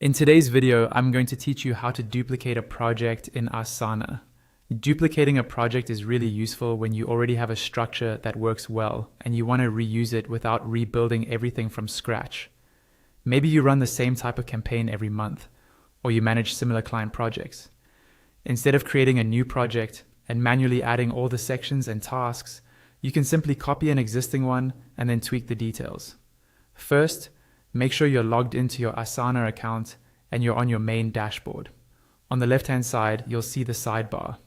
In today's video, I'm going to teach you how to duplicate a project in Asana. Duplicating a project is really useful when you already have a structure that works well and you want to reuse it without rebuilding everything from scratch. Maybe you run the same type of campaign every month, or you manage similar client projects. Instead of creating a new project and manually adding all the sections and tasks, you can simply copy an existing one and then tweak the details. First, make sure you're logged into your Asana account and you're on your main dashboard. On the left-hand side, you'll see the sidebar.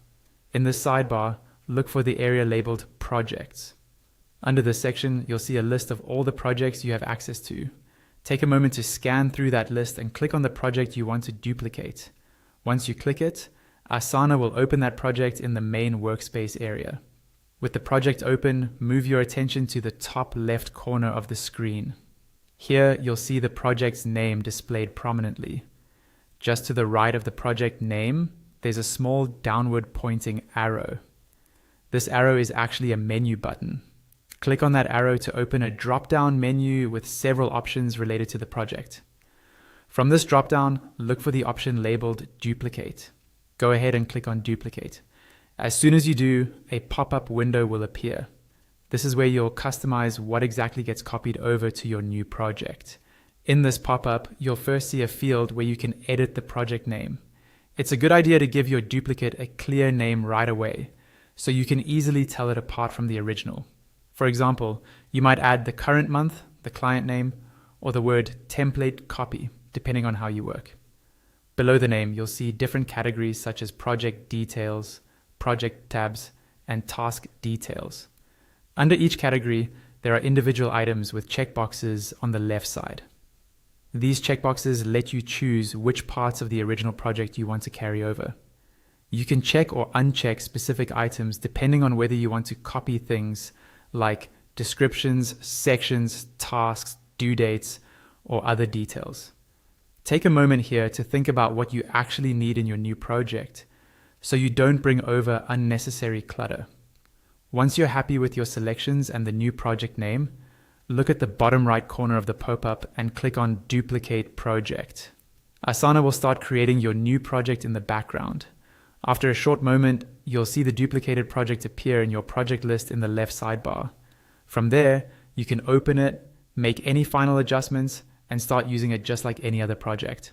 In this sidebar, look for the area labeled Projects. Under this section, you'll see a list of all the projects you have access to. Take a moment to scan through that list and click on the project you want to duplicate. Once you click it, Asana will open that project in the main workspace area. With the project open, move your attention to the top left corner of the screen. Here, you'll see the project's name displayed prominently. Just to the right of the project name, there's a small downward pointing arrow. This arrow is actually a menu button. Click on that arrow to open a drop-down menu with several options related to the project. From this drop-down, look for the option labeled Duplicate. Go ahead and click on Duplicate. As soon as you do, a pop-up window will appear. This is where you'll customize what exactly gets copied over to your new project. In this pop-up, you'll first see a field where you can edit the project name. It's a good idea to give your duplicate a clear name right away, so you can easily tell it apart from the original. For example, you might add the current month, the client name, or the word template copy, depending on how you work. Below the name, you'll see different categories such as project details, project tabs, and task details. Under each category, there are individual items with checkboxes on the left side. These checkboxes let you choose which parts of the original project you want to carry over. You can check or uncheck specific items depending on whether you want to copy things like descriptions, sections, tasks, due dates, or other details. Take a moment here to think about what you actually need in your new project, so you don't bring over unnecessary clutter. Once you're happy with your selections and the new project name, look at the bottom right corner of the pop-up and click on Duplicate Project. Asana will start creating your new project in the background. After a short moment, you'll see the duplicated project appear in your project list in the left sidebar. From there, you can open it, make any final adjustments, and start using it just like any other project.